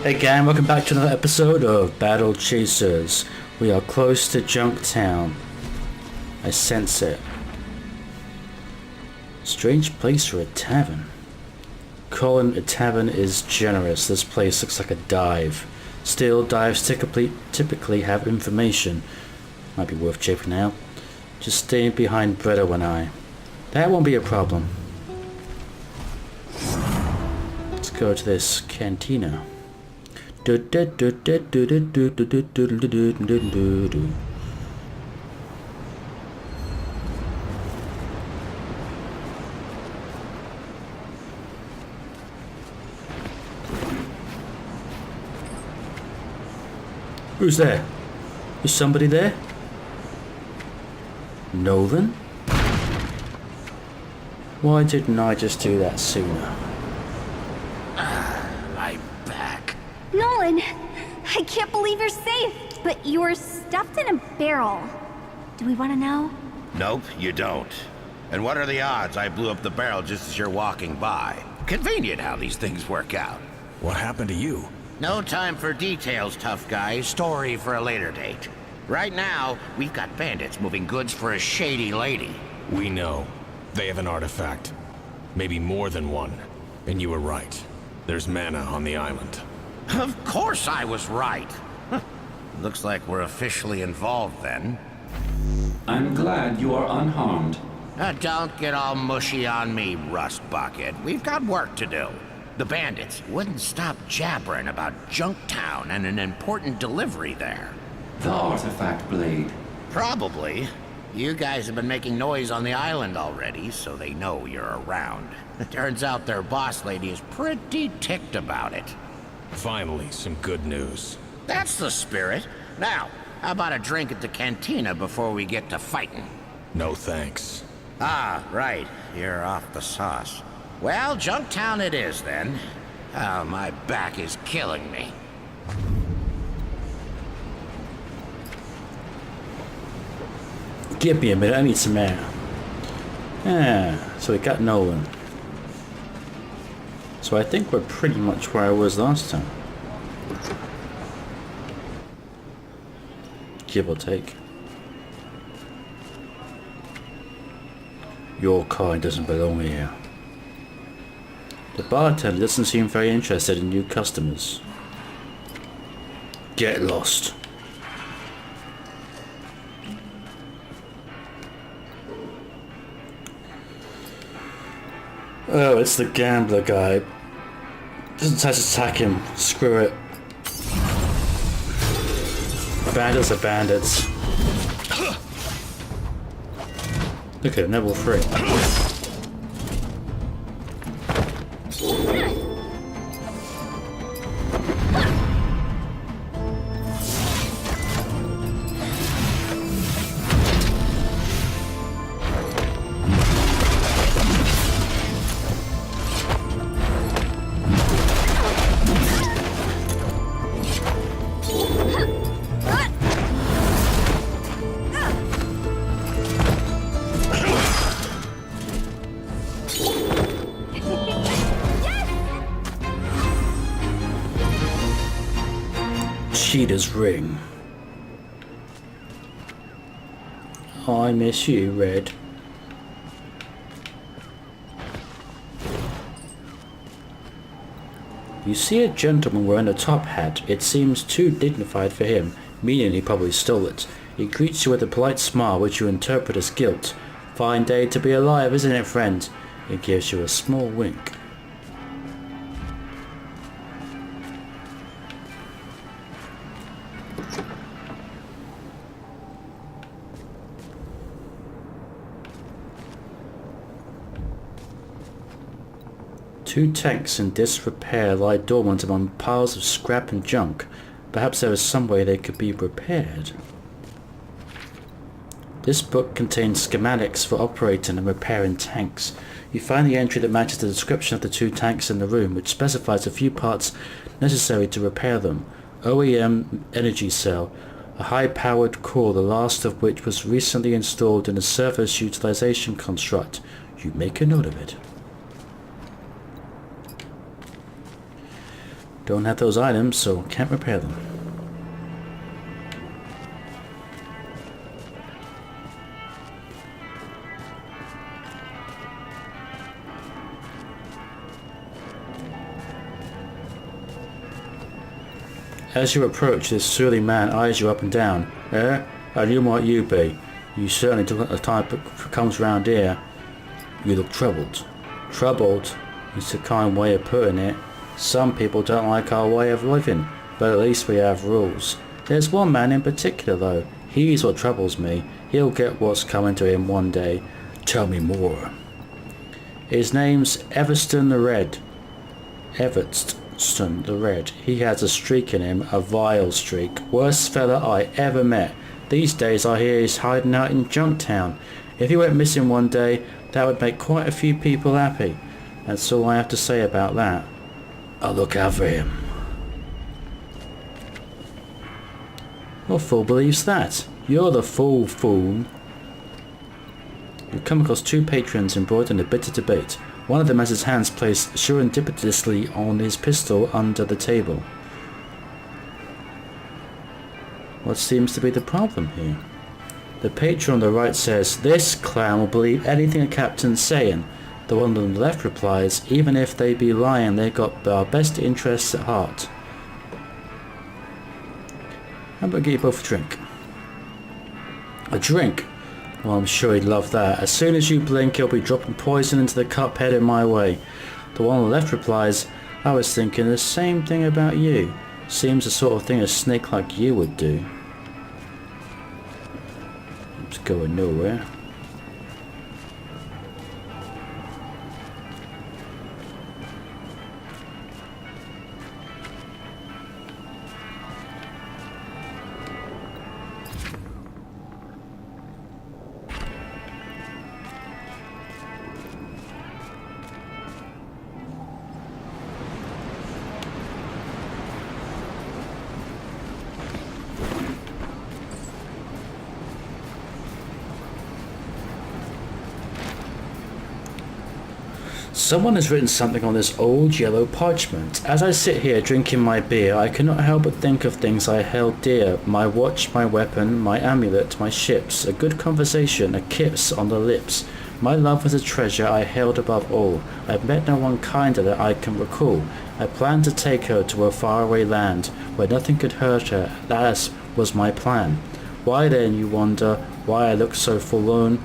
Hey gang, welcome back to another episode of Battle Chasers. We are close to Junktown. I sense it. Strange place for a tavern. Calling a tavern is generous. This place looks like a dive. Still, dives typically have information. Might be worth checking out. Just staying behind Bretta and I. That won't be a problem. Let's go to this cantina. Who's there? Is somebody there? Nolan? Why didn't I just do that sooner? I'm back. Nolan, I can't believe you're safe, but you're stuffed in a barrel. Do we want to know? Nope, you don't. And what are the odds I blew up the barrel just as you're walking by? Convenient how these things work out. What happened to you? No time for details, tough guy. Story for a later date. Right now, we've got bandits moving goods for a shady lady. We know. They have an artifact. Maybe more than one. And you were right. There's mana on the island. Of course I was right. Looks like we're officially involved then. I'm glad you are unharmed. Don't get all mushy on me, Rust Bucket. We've got work to do. The bandits wouldn't stop jabbering about Junktown and an important delivery there. The artifact blade. Probably. You guys have been making noise on the island already, so they know you're around. Turns out their boss lady is pretty ticked about it. Finally, some good news. That's the spirit. Now, how about a drink at the cantina before we get to fighting? No thanks. Ah, right. You're off the sauce. Well, Junktown it is then. Oh, my back is killing me. Give me a minute, I need some air. So we got Nolan. So I think we're pretty much where I was last time. Give or take. Your kind doesn't belong here. The bartender doesn't seem very interested in new customers. Get lost. Oh, it's the gambler guy. Doesn't have to attack him. Screw it. Bandits are bandits. Look at him, level 3. Cheetah's ring. I miss you, Red. You see a gentleman wearing a top hat. It seems too dignified for him, meaning he probably stole it. He greets you with a polite smile which you interpret as guilt. Fine day to be alive, isn't it, friend? He gives you a small wink. Two tanks in disrepair lie dormant among piles of scrap and junk. Perhaps there is some way they could be repaired. This book contains schematics for operating and repairing tanks. You find the entry that matches the description of the two tanks in the room, which specifies a few parts necessary to repair them. OEM energy cell, a high-powered core, the last of which was recently installed in a surface utilization construct. You make a note of it. Don't have those items, so can't repair them. As you approach, this surly man eyes you up and down. Eh? And you might you be? You certainly don't look the type that comes round here. You look troubled. Troubled? It's a kind way of putting it. Some people don't like our way of living, but at least we have rules. There's one man in particular though. He's what troubles me. He'll get what's coming to him one day. Tell me more. His name's Everston the Red. Everston the Red. He has a streak in him, a vile streak. Worst fella I ever met. These days I hear he's hiding out in Junktown. If he went missing one day, that would make quite a few people happy. That's all I have to say about that. I'll look out for him. What fool believes that? You're the fool, fool. You come across two patrons embroiled in a bitter debate. One of them has his hands placed surreptitiously on his pistol under the table. What seems to be the problem here? The patron on the right says, "This clown will believe anything a captain's saying." The one on the left replies, "Even if they be lying, they got our best interests at heart." How about get you both a drink? A drink? Well, I'm sure he'd love that. As soon as you blink, he'll be dropping poison into the cup headed my way. The one on the left replies, "I was thinking the same thing about you. Seems the sort of thing a snake like you would do." It's going nowhere. Someone has written something on this old yellow parchment. As I sit here drinking my beer, I cannot help but think of things I held dear. My watch, my weapon, my amulet, my ships, a good conversation, a kiss on the lips. My love was a treasure I held above all. I've met no one kinder that I can recall. I planned to take her to a faraway land, where nothing could hurt her. That was my plan. Why then, you wonder, why I looked so forlorn?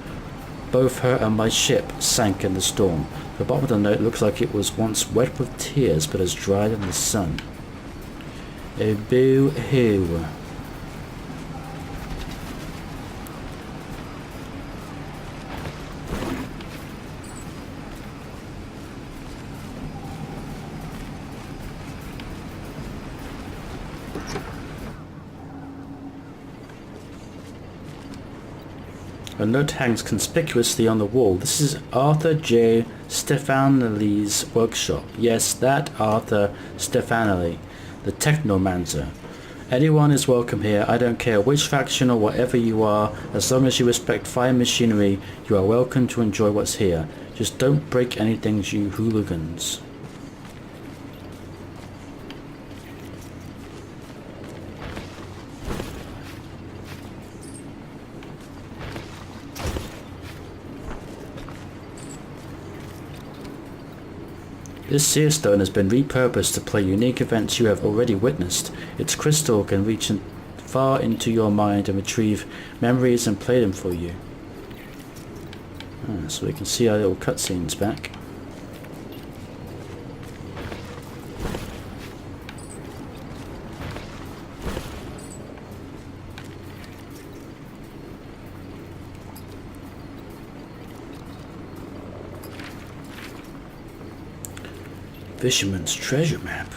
Both her and my ship sank in the storm. The bottom of the note looks like it was once wet with tears, but has dried in the sun. Oh, boo-hoo. A note hangs conspicuously on the wall. This is Arthur J. Stefanelli's workshop. Yes, that Arthur Stefanelli, the technomancer. Anyone is welcome here. I don't care which faction or whatever you are. As long as you respect fine machinery, you are welcome to enjoy what's here. Just don't break anything, you hooligans. This seer stone has been repurposed to play unique events you have already witnessed. Its crystal can reach far into your mind and retrieve memories and play them for you. So we can see our little cutscenes back. Fisherman's treasure map.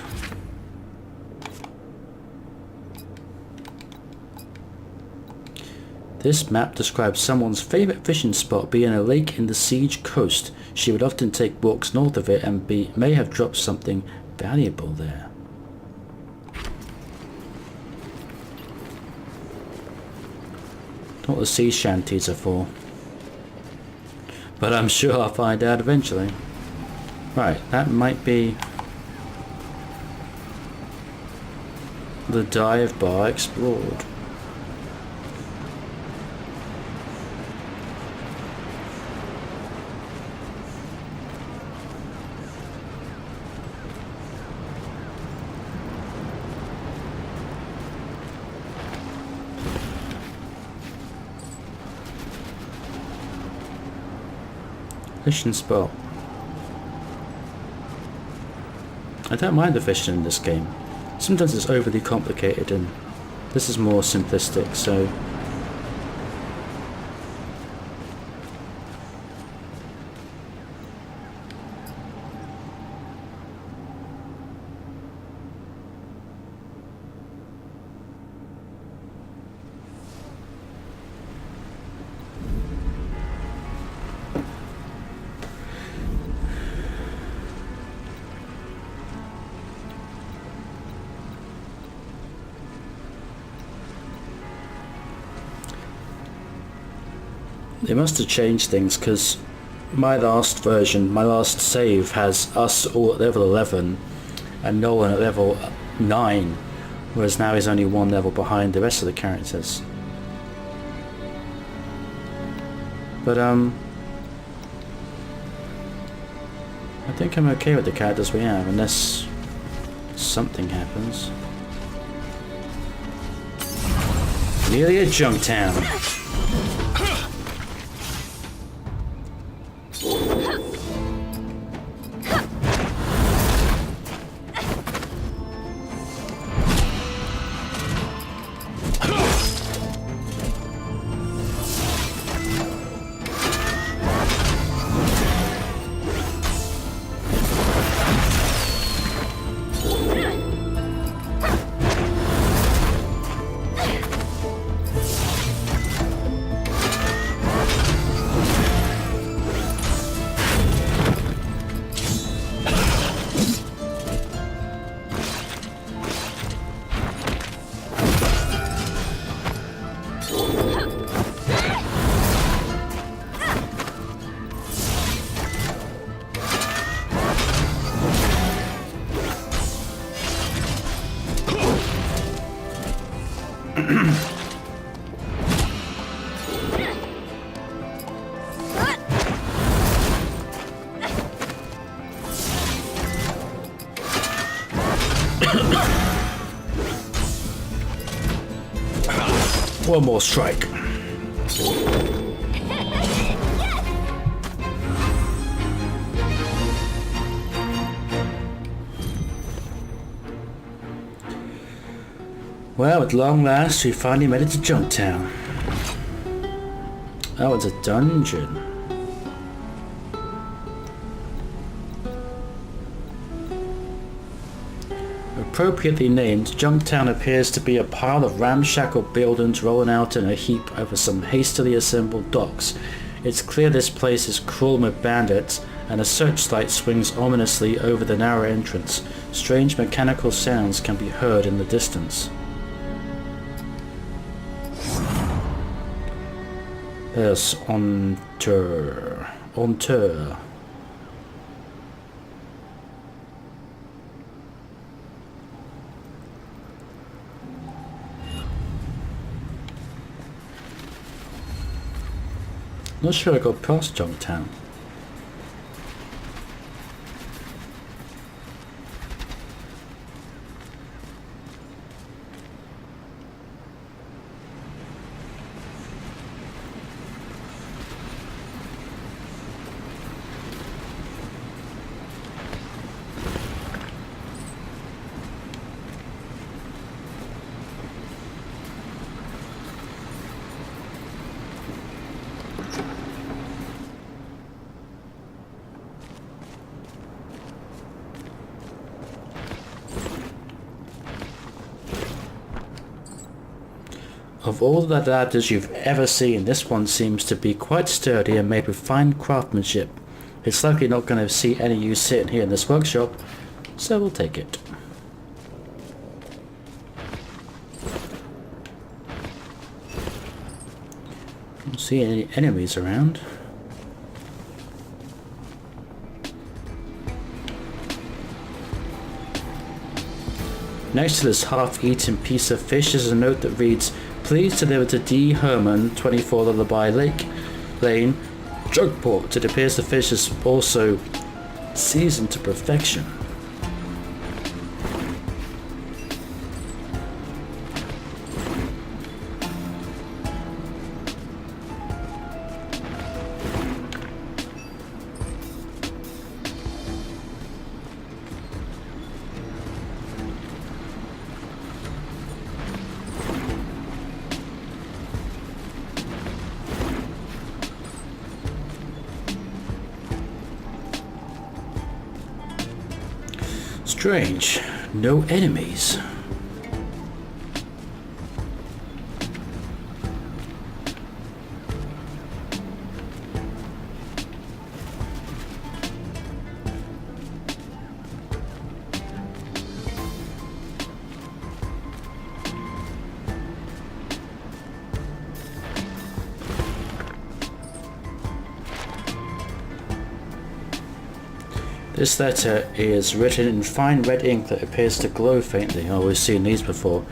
This map describes someone's favourite fishing spot being a lake in the Siege Coast. She would often take walks north of it and may have dropped something valuable there. Don't know what the sea shanties are for, but I'm sure I'll find out eventually. Right, that might be... The dive bar explored. Fishing spot. I don't mind the fishing in this game. Sometimes it's overly complicated and this is more simplistic, so they must have changed things because my last version, my last save has us all at level 11 and Nolan at level 9, whereas now he's only one level behind the rest of the characters. But I think I'm okay with the characters we have unless something happens. Nearly at Junktown. One more strike. Well, at long last, we finally made it to Junktown. Oh, it's a dungeon. Appropriately named, Junktown appears to be a pile of ramshackle buildings rolling out in a heap over some hastily assembled docks. It's clear this place is crawling with bandits, and a searchlight swings ominously over the narrow entrance. Strange mechanical sounds can be heard in the distance. There's on tour. Not sure I got past Junktown. Of all the ladders you've ever seen, this one seems to be quite sturdy and made with fine craftsmanship. It's likely not going to see any use sitting here in this workshop, so we'll take it. Don't see any enemies around. Next to this half-eaten piece of fish is a note that reads, "Please deliver to D. Herman, 24 Lullaby Lane, Junkport." It appears the fish is also seasoned to perfection. Strange. No enemies. This letter is written in fine red ink that appears to glow faintly. Oh, we've seen these before.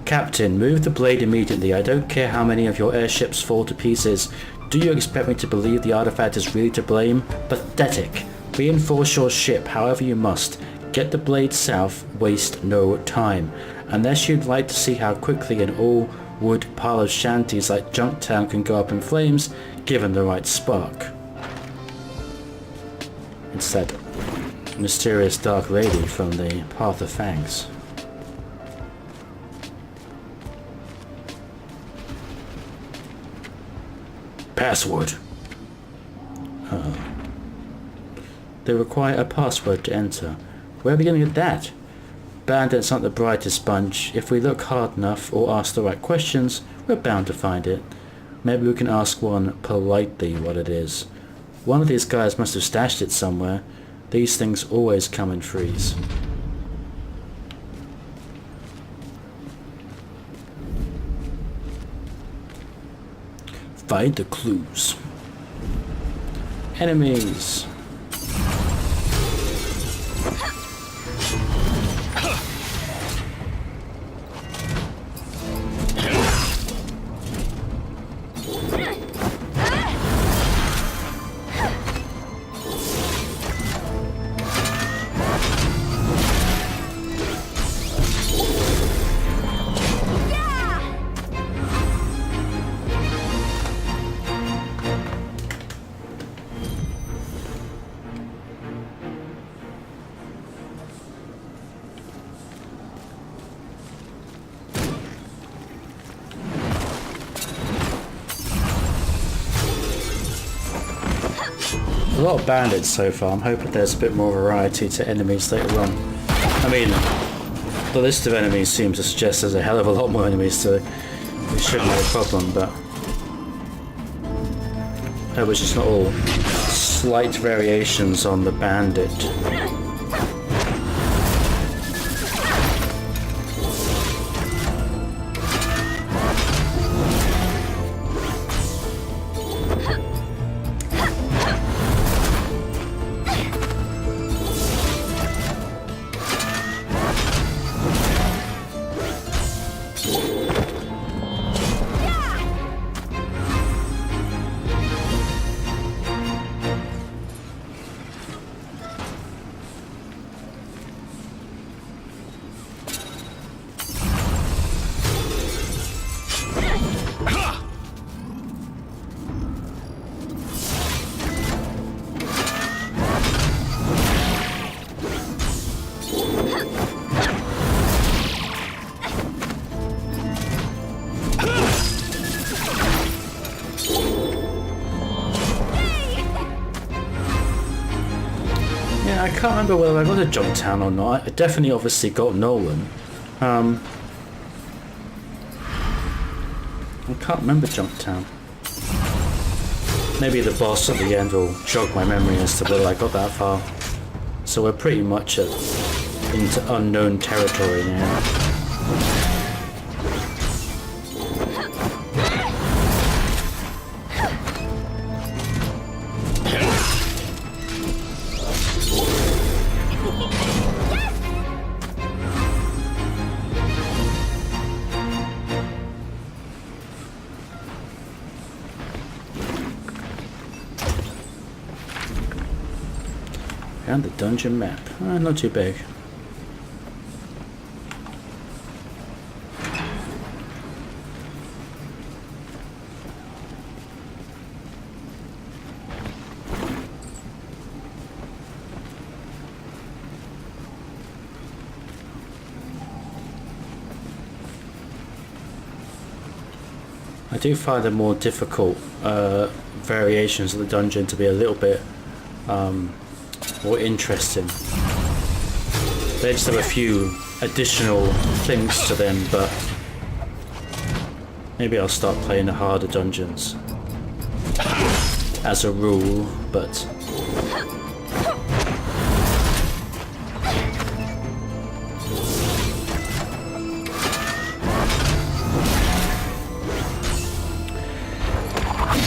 Captain, move the blade immediately. I don't care how many of your airships fall to pieces. Do you expect me to believe the artifact is really to blame? Pathetic. Reinforce your ship however you must. Get the blade south. Waste no time. Unless you'd like to see how quickly an all-wood pile of shanties like Junktown can go up in flames, given the right spark. It's that mysterious dark lady from the Path of Fangs. Password. They require a password to enter. Where are we going to get that? Bandits aren't the brightest bunch. If we look hard enough or ask the right questions, we're bound to find it. Maybe we can ask one politely what it is. One of these guys must have stashed it somewhere. These things always come in threes. Find the clues. Enemies. A lot of bandits so far. I'm hoping there's a bit more variety to enemies later on. I mean, the list of enemies seems to suggest there's a hell of a lot more enemies, so it shouldn't have a problem, but I hope it's just not all slight variations on the bandit. I can't remember whether I got a Junktown or not. I definitely obviously got Nolan. I can't remember Junktown. Maybe the boss at the end will jog my memory as to whether I got that far. So we're pretty much into unknown territory now. And the dungeon map. Not too big. I do find the more difficult variations of the dungeon to be a little bit more interesting. They just have a few additional things to them, but maybe I'll start playing the harder dungeons as a rule, but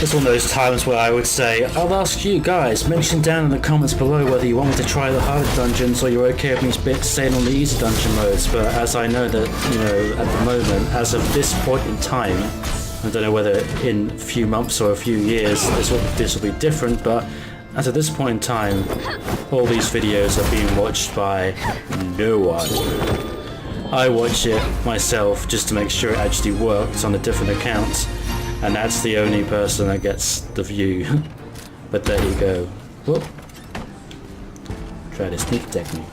it's one of those times where I would say, I'll ask you guys, mention down in the comments below whether you want me to try the harder dungeons or you're okay with me staying on the easy dungeon modes. But as I know that, you know, at the moment, as of this point in time, I don't know whether in a few months or a few years this will be different, but as of this point in time, all these videos are being watched by no one. I watch it myself just to make sure it actually works on a different account. And that's the only person that gets the view. But there you go. Whoop. Try the sneak technique.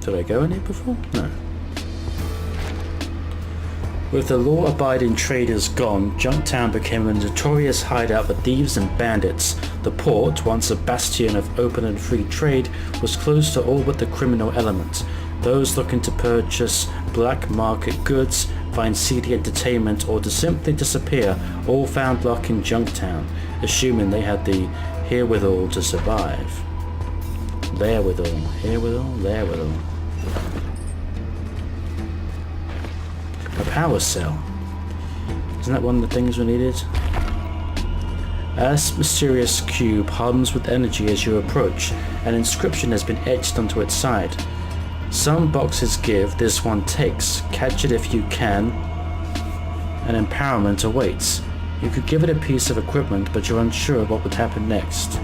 Did I go in here before? No. With the law-abiding traders gone, Junktown became a notorious hideout for thieves and bandits. The port, once a bastion of open and free trade, was closed to all but the criminal element. Those looking to purchase black market goods, find seedy entertainment, or to simply disappear all found luck in Junktown, assuming they had the herewithal to survive. Therewithal, herewithal, therewithal. A power cell. Isn't that one of the things we needed? As mysterious cube hums with energy as you approach, an inscription has been etched onto its side. Some boxes give, this one takes. Catch it if you can. An empowerment awaits. You could give it a piece of equipment, but you're unsure of what would happen next.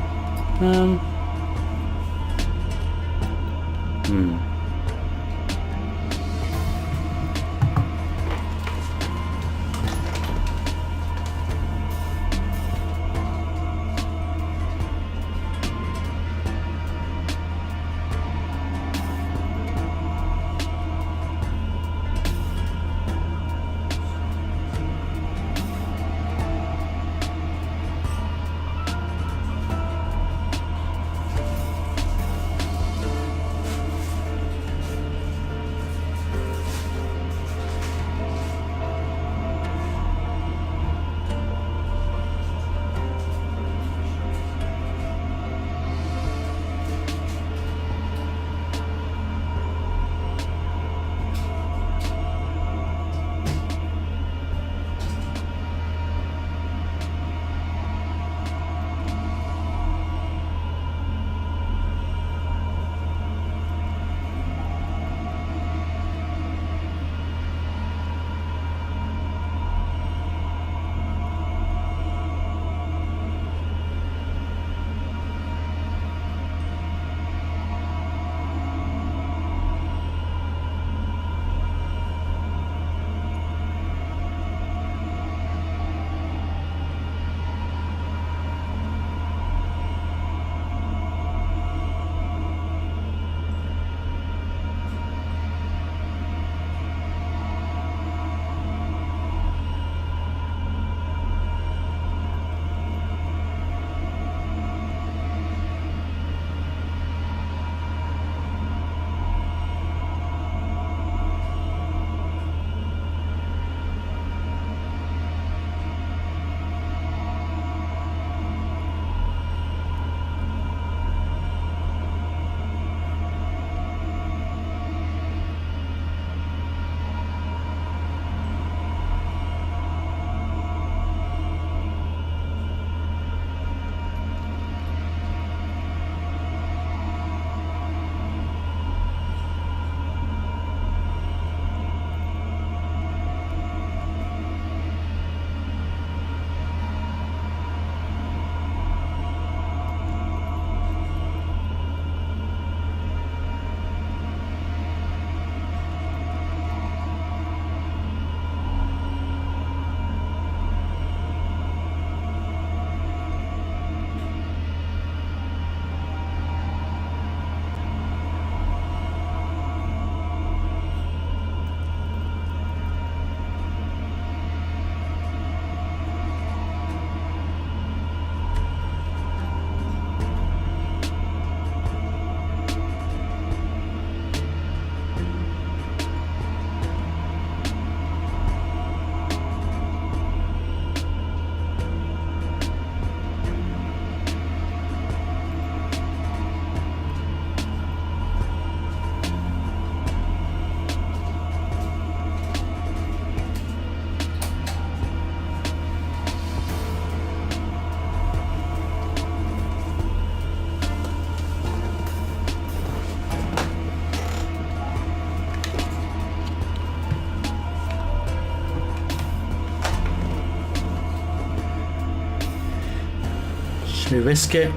Should we risk it?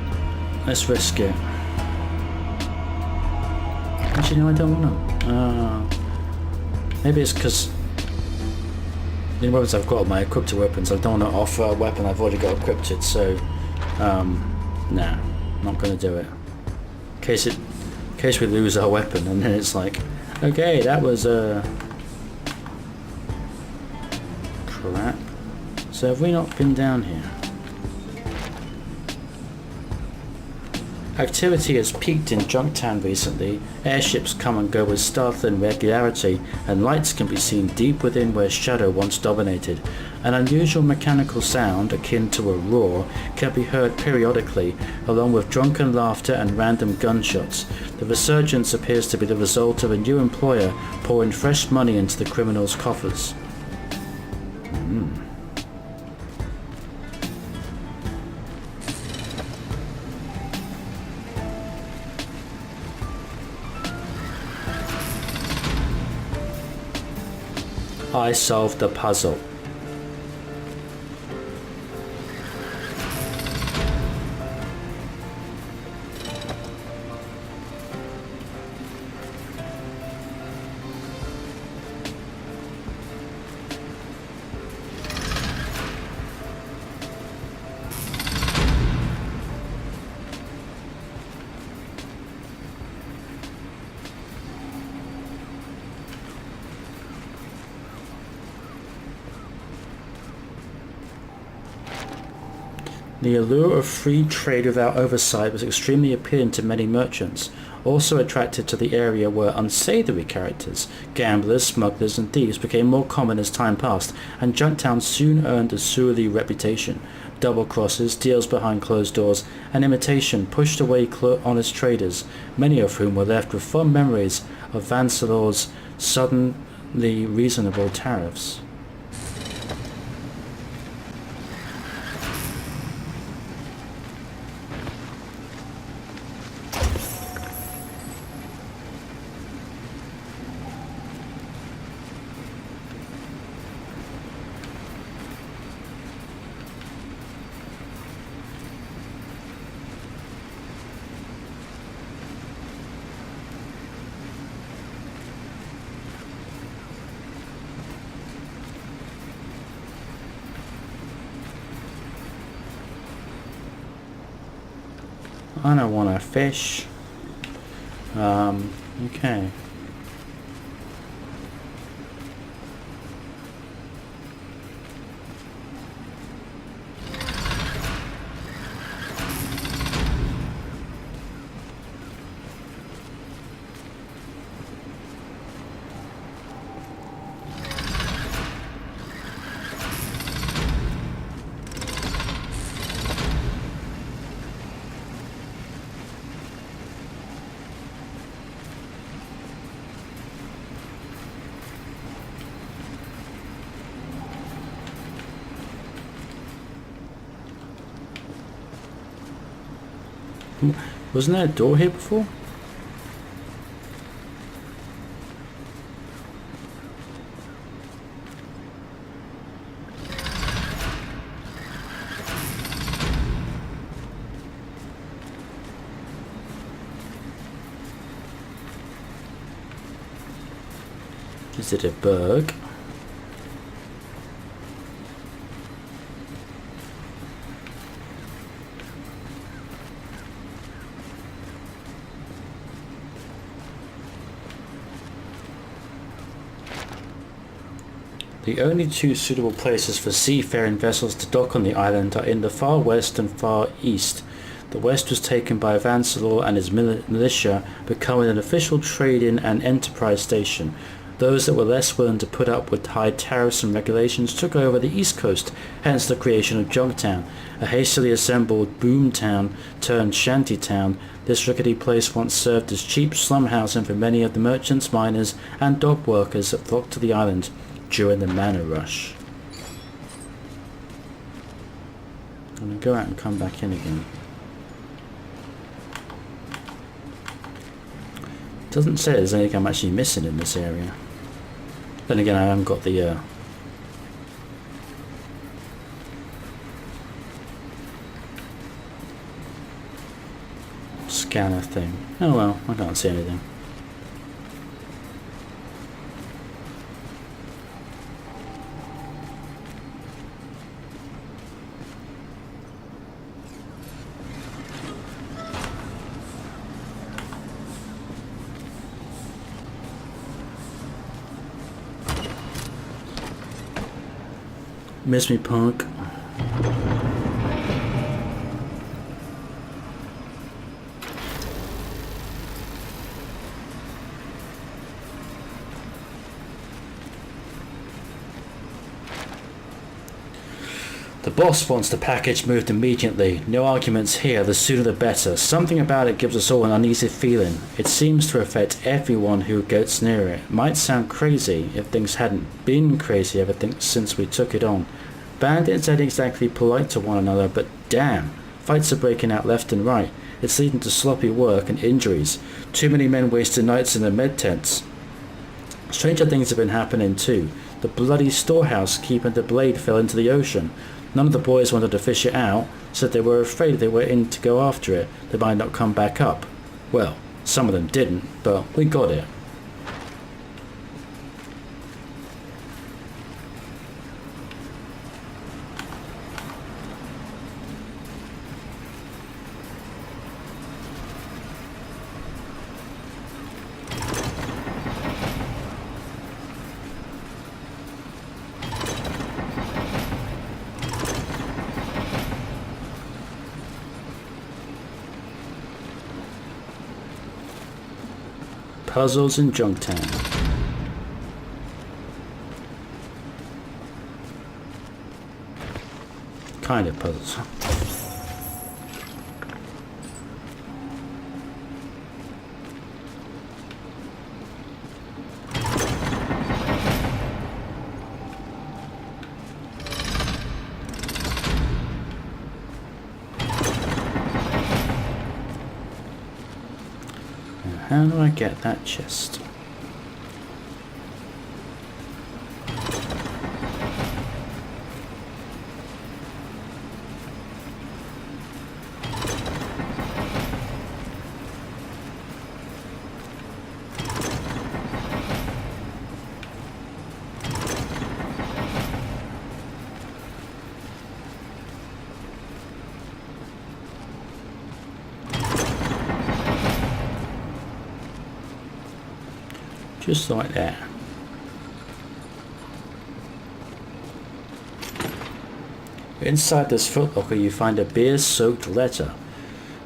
Let's risk it. Actually, no, I don't want to. Maybe it's because the weapons I've got are my equipped weapons. I don't want to offer a weapon I've already got equipped, so nah, not going to do it. In case we lose our weapon, and then it's like, okay, that was crap. So have we not been down here? Activity has peaked in Junktown recently. Airships come and go with startling regularity, and lights can be seen deep within where shadow once dominated. An unusual mechanical sound, akin to a roar, can be heard periodically, along with drunken laughter and random gunshots. The resurgence appears to be the result of a new employer pouring fresh money into the criminals' coffers. I solved the puzzle. The allure of free trade without oversight was extremely appealing to many merchants. Also attracted to the area were unsavory characters. Gamblers, smugglers and thieves became more common as time passed, and Junktown soon earned a surly reputation. Double crosses, deals behind closed doors, and imitation pushed away honest traders, many of whom were left with fond memories of Vancelor's suddenly reasonable tariffs. I don't want to fish. Okay. Wasn't there a door here before? Is it a bug? The only two suitable places for seafaring vessels to dock on the island are in the far west and far east. The west was taken by Vancelor and his militia, becoming an official trading and enterprise station. Those that were less willing to put up with high tariffs and regulations took over the east coast, hence the creation of Junktown, a hastily assembled boom town turned shanty town. This rickety place once served as cheap slum housing for many of the merchants, miners and dock workers that flocked to the island during the mana rush. I'm going to go out and come back in again. Doesn't say there's anything I'm actually missing in this area. Then again, I haven't got the scanner thing. Oh well, I can't see anything. Miss me, punk. The boss wants the package moved immediately. No arguments here, the sooner the better. Something about it gives us all an uneasy feeling. It seems to affect everyone who gets near it. Might sound crazy if things hadn't been crazy ever since we took it on. Bandits ain't exactly polite to one another, but damn, fights are breaking out left and right. It's leading to sloppy work and injuries. Too many men wasting nights in the med tents. Stranger things have been happening too. The bloody storehouse keeping the blade fell into the ocean. None of the boys wanted to fish it out, said they were afraid if they were in to go after it, they might not come back up. Well, some of them didn't, but we got it. Puzzles in Junktown. Kind of puzzles. How do I get that chest? Just like that. Inside this footlocker you find a beer-soaked letter.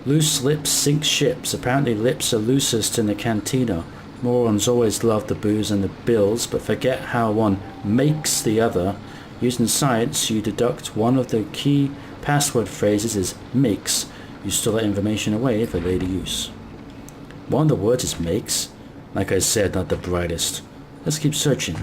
Loose lips sink ships. Apparently lips are loosest in the cantina. Morons always love the booze and the bills, but forget how one makes the other. Using science, you deduct one of the key password phrases is makes. You store that information away for later use. One of the words is makes. Like I said, not the brightest. Let's keep searching.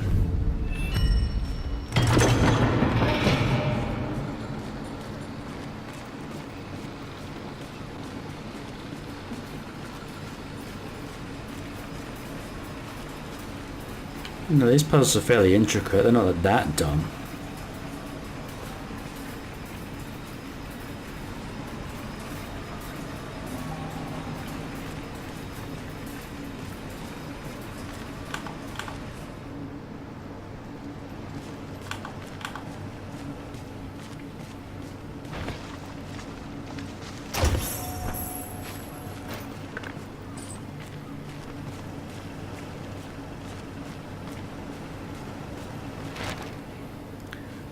No, these puzzles are fairly intricate. They're not that dumb.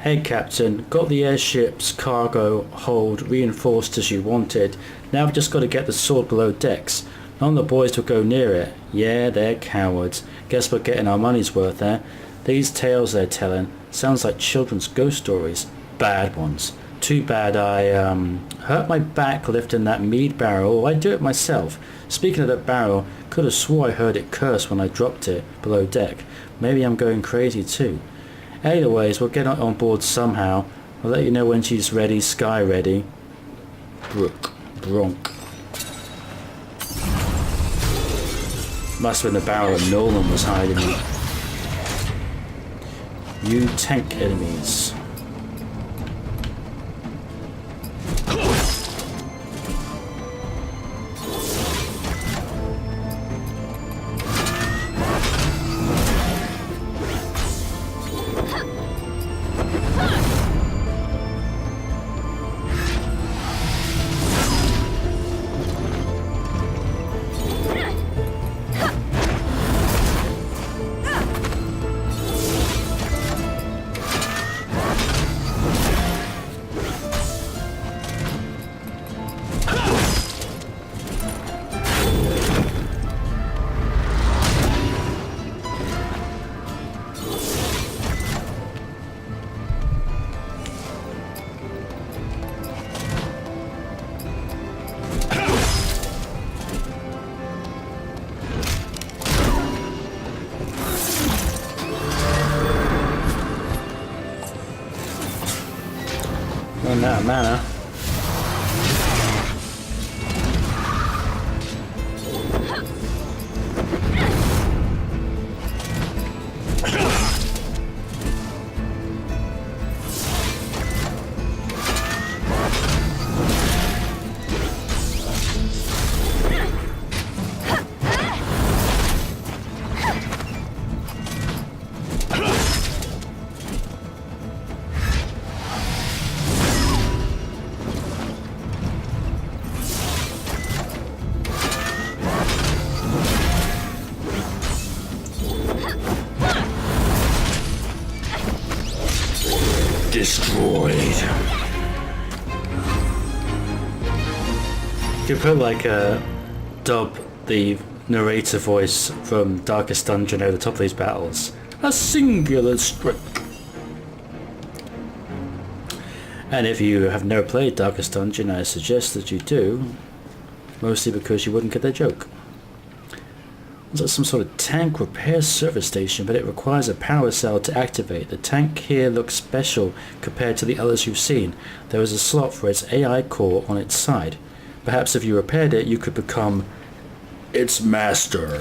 Hey Captain, got the airship's cargo hold reinforced as you wanted. Now we've just got to get the sword below decks. None of the boys will go near it. Yeah, they're cowards. Guess we're getting our money's worth there. These tales they're telling sounds like children's ghost stories. Bad ones. Too bad I hurt my back lifting that mead barrel. I'd do it myself. Speaking of that barrel, could have swore I heard it curse when I dropped it below deck. Maybe I'm going crazy too. Anyways, we'll get on board somehow. I'll let you know when she's ready, Sky ready. Bronk. Must have been the barrel that Nolan was hiding in. You tank enemies. Run out of mana. Destroyed. You could put like a dub the narrator voice from Darkest Dungeon over the top of these battles. A singular stroke. And if you have never played Darkest Dungeon, I suggest that you do, mostly because you wouldn't get the joke. It's like some sort of tank repair service station, but it requires a power cell to activate. The tank here looks special compared to the others you've seen. There is a slot for its AI core on its side. Perhaps if you repaired it, you could become its master.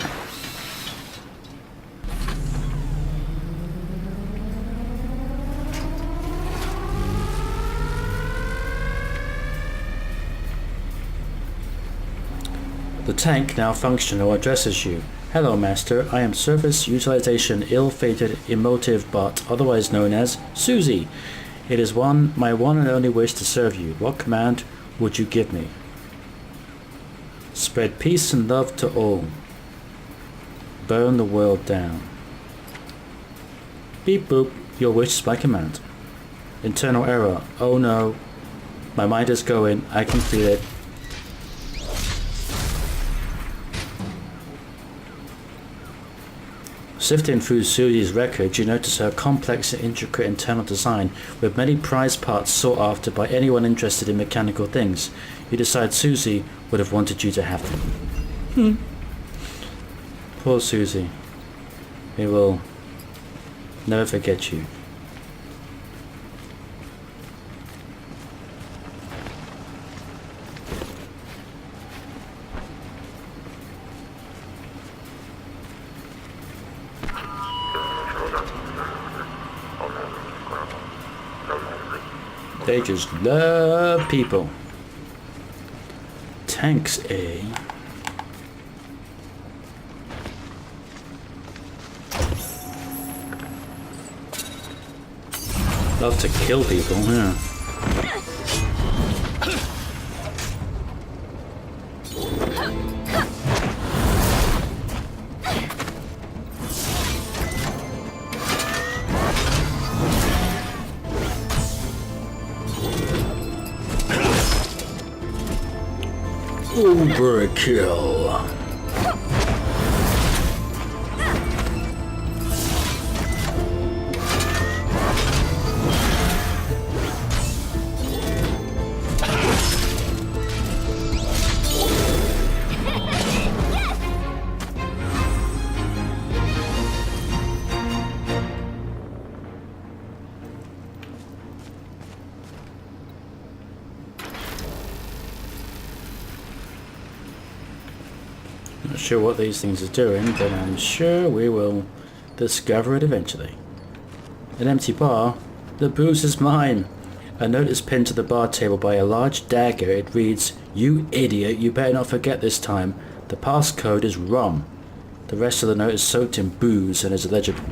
The tank, now functional, addresses you. Hello, Master. I am Service Utilization Ill-Fated Emotive Bot, otherwise known as Susie. It is my one and only wish to serve you. What command would you give me? Spread peace and love to all. Burn the world down. Beep boop. Your wish is my command. Internal error. Oh no. My mind is going. I can feel it. Sifting through Susie's records, you notice her complex and intricate internal design with many prized parts sought after by anyone interested in mechanical things. You decide Susie would have wanted you to have them. Poor Susie. We will never forget you. They just love people. Tanks, eh? Love to kill people, yeah. Overkill. Not sure what these things are doing, but I'm sure we will discover it eventually. An empty bar? The booze is mine! A note is pinned to the bar table by a large dagger. It reads, "You idiot, you better not forget this time. The passcode is rum." The rest of the note is soaked in booze and is illegible.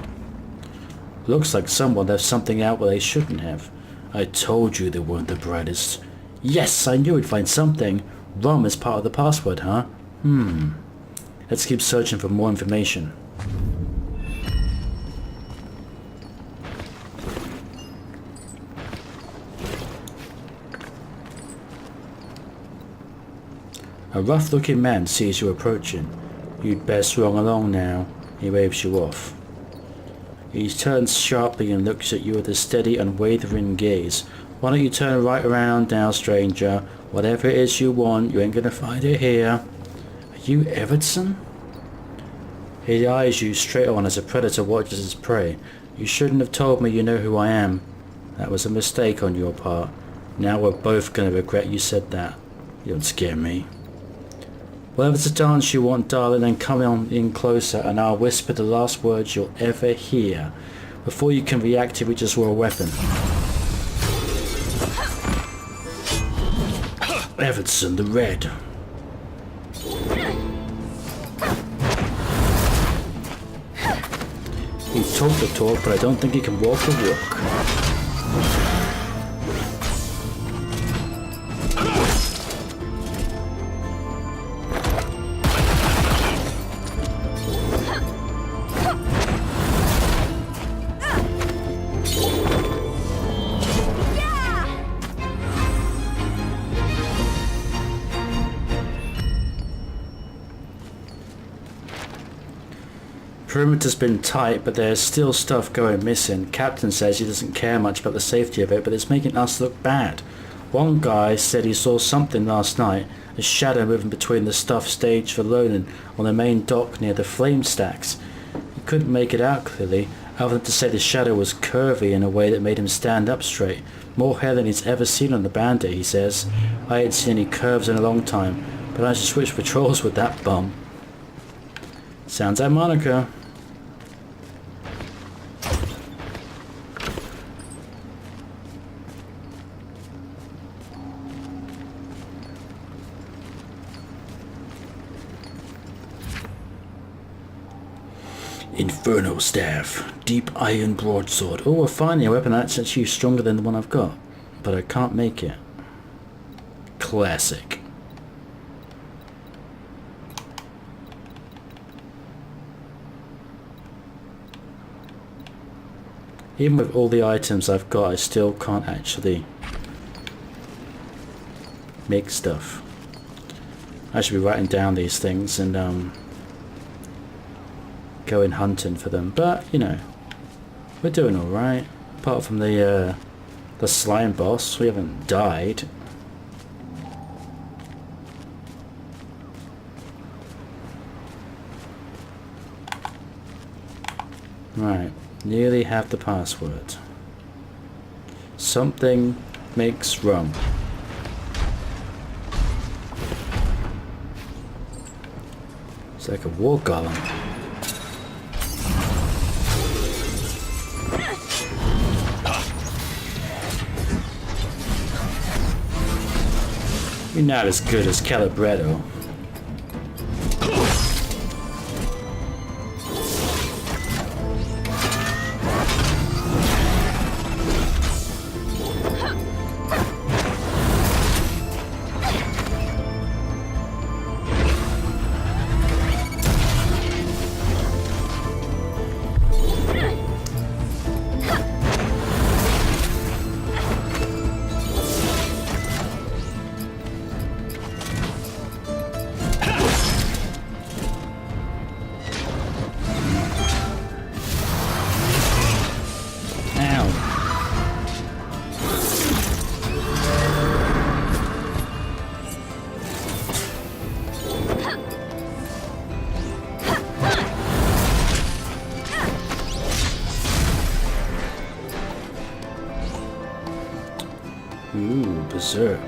Looks like someone left something out where they shouldn't have. I told you they weren't the brightest. Yes, I knew we'd find something. Rum is part of the password, huh? Let's keep searching for more information. A rough-looking man sees you approaching. You'd best run along now. He waves you off. He turns sharply and looks at you with a steady, unwavering gaze. Why don't you turn right around now, stranger? Whatever it is you want, you ain't gonna find it here. Are you Everton? He eyes you straight on as a predator watches his prey. You shouldn't have told me you know who I am. That was a mistake on your part. Now we're both gonna regret you said that. You don't scare me. Well, if it's a dance you want, darling, then come on in closer and I'll whisper the last words you'll ever hear. Before you can react, we just wore a weapon. Everson the Red. He talked the talk, but I don't think he can walk the walk. Perimeter's been tight, but there's still stuff going missing. Captain says he doesn't care much about the safety of it, but it's making us look bad. One guy said he saw something last night, a shadow moving between the stuff staged for loading on the main dock near the flame stacks. He couldn't make it out clearly, other than to say the shadow was curvy in a way that made him stand up straight. More hair than he's ever seen on the bandit, he says. I ain't seen any curves in a long time, but I should switch patrols with that bum. Sounds like Monica. Inferno Staff. Deep Iron Broadsword. Oh, we're finding a weapon that's actually stronger than the one I've got. But I can't make it. Classic. Even with all the items I've got, I still can't actually make stuff. I should be writing down these things and going hunting for them, but you know, we're doing all right. Apart from the slime boss, we haven't died. Right, nearly have the password. Something makes rum. It's like a war golem. You're not as good as Calibretto. Ooh, berserk.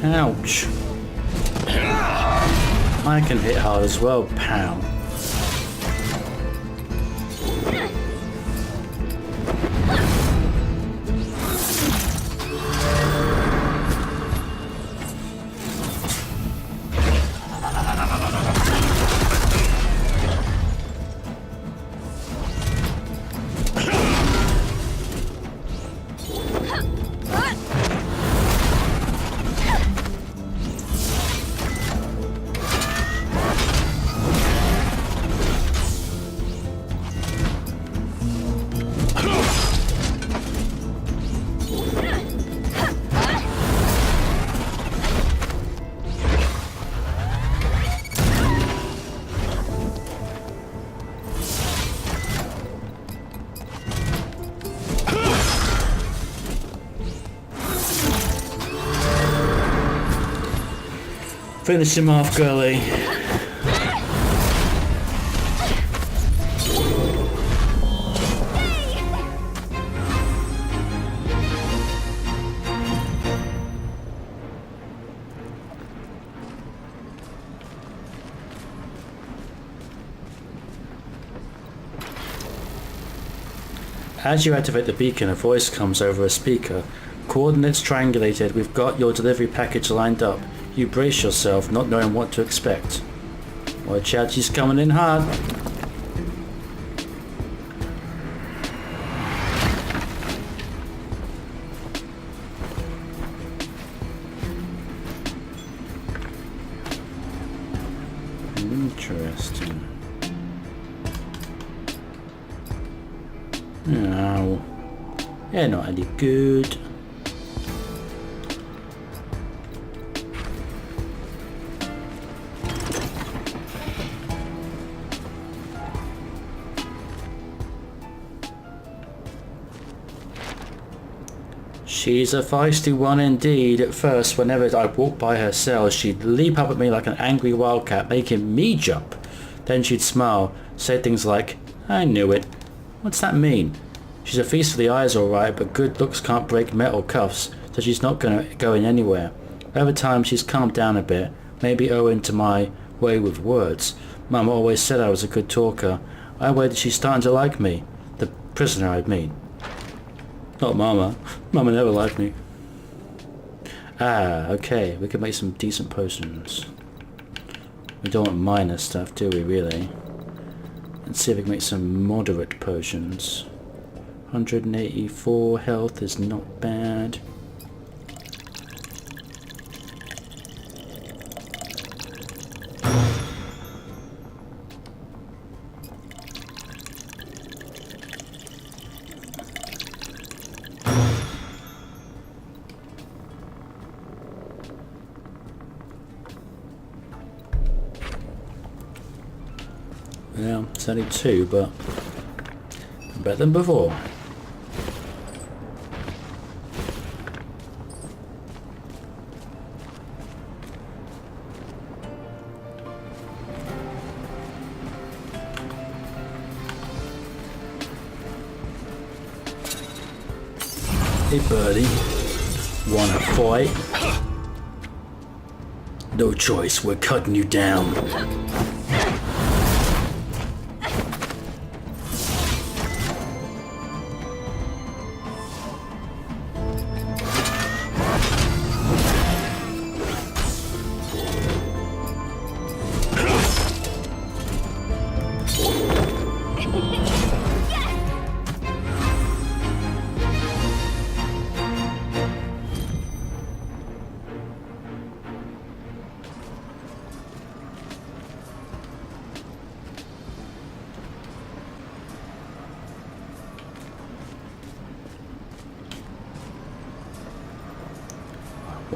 Ouch. I can hit hard as well, pal. Finish him off, girlie. As you activate the beacon, a voice comes over a speaker. Coordinates triangulated. We've got your delivery package lined up. You brace yourself, not knowing what to expect. Watch out, she's coming in hard. Interesting. No. Yeah, not any good. She's a feisty one indeed. At first, whenever I walked by her cell, she'd leap up at me like an angry wildcat, making me jump. Then she'd smile, say things like, "I knew it." What's that mean? She's a feast for the eyes alright, but good looks can't break metal cuffs, so she's not going anywhere. Over time she's calmed down a bit, maybe owing to my way with words. Mum always said I was a good talker. I waited she's starting to like me. The prisoner, I mean. Not Mama. Mama never liked me. Ah, okay, we can make some decent potions. We don't want minor stuff, do we really? Let's see if we can make some moderate potions. 184 health is not bad. Well, it's only 2, but better than before. Hey birdie, wanna fight? No choice, we're cutting you down.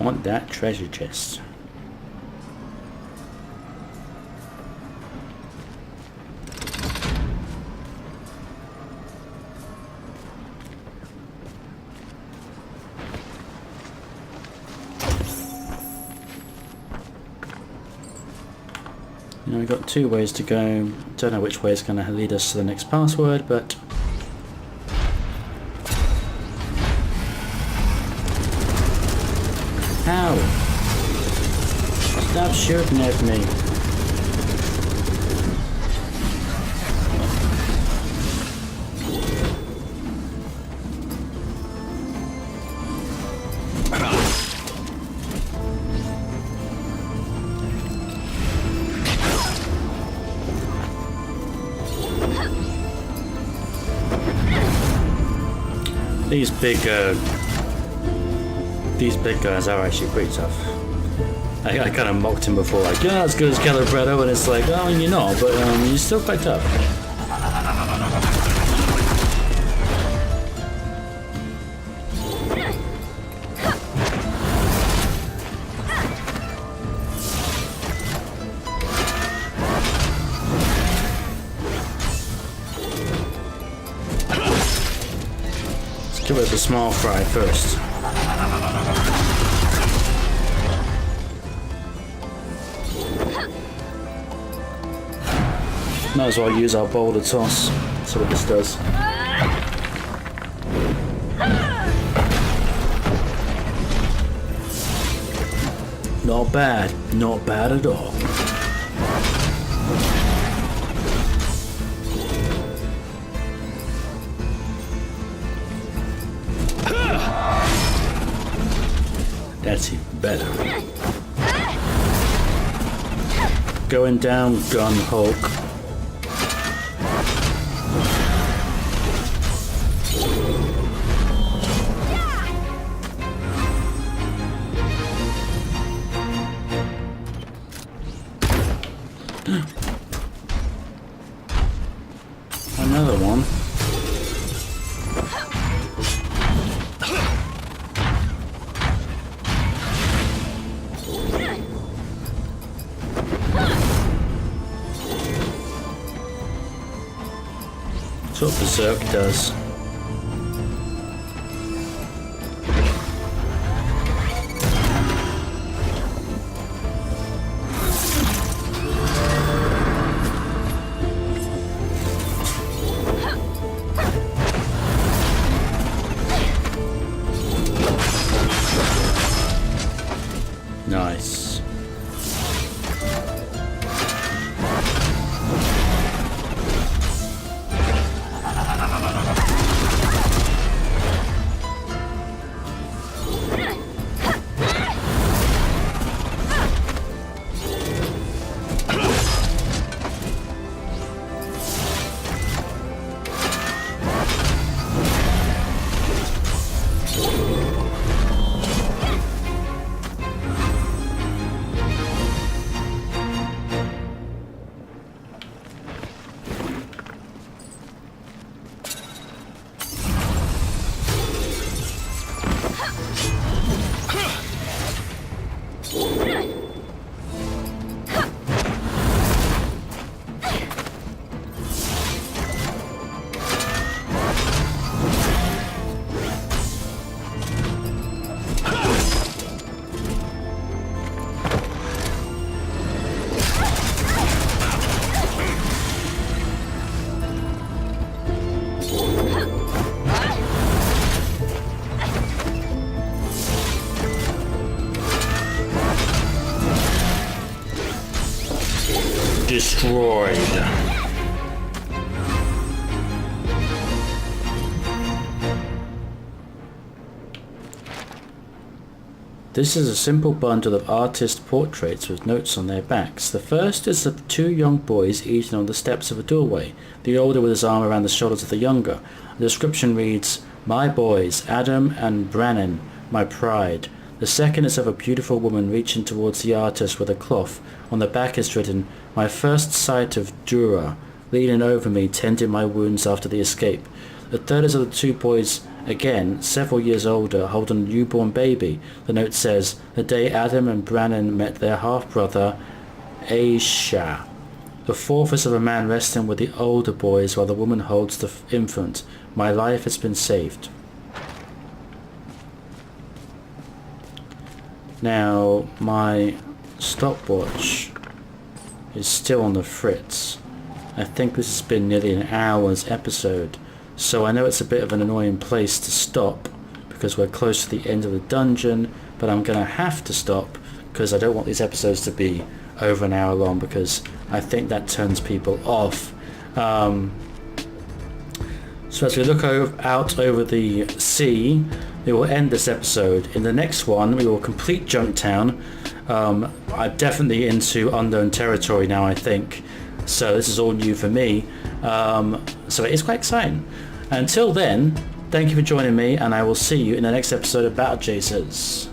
Want that treasure chest. Now we've got 2 ways to go. Don't know which way is going to lead us to the next password, but ow! Stop shooting at me. These big guys are actually pretty tough. I kind of mocked him before, like, you're not as good as Calibretto, and it's like, oh, you're not, but you're still quite tough. Let's give it a small fry first. Might as well use our boulder toss. See what this does. Not bad. Not bad at all. That's even better. Going down, Gun Hulk. Another one. That's what Berserk does. Nice. Destroyed. This is a simple bundle of artist portraits with notes on their backs. The first is of two young boys eating on the steps of a doorway, the older with his arm around the shoulders of the younger. The description reads, "My boys, Adam and Brannan, my pride." The second is of a beautiful woman reaching towards the artist with a cloth. On the back is written, "My first sight of Dura, leaning over me, tending my wounds after the escape." The third is of the two boys, again, several years older, holding a newborn baby. The note says, "The day Adam and Brannan met their half-brother, Aisha." The fourth is of a man resting with the older boys while the woman holds the infant. "My life has been saved." Now, my stopwatch is still on the fritz. I think this has been nearly an hour's episode, so I know it's a bit of an annoying place to stop because we're close to the end of the dungeon, but I'm going to have to stop because I don't want these episodes to be over an hour long because I think that turns people off. So as we look out over the sea, we will end this episode. In the next one, we will complete Junktown. I'm definitely into unknown territory now, I think. So this is all new for me. So it is quite exciting. Until then, thank you for joining me, and I will see you in the next episode of Battle Chasers.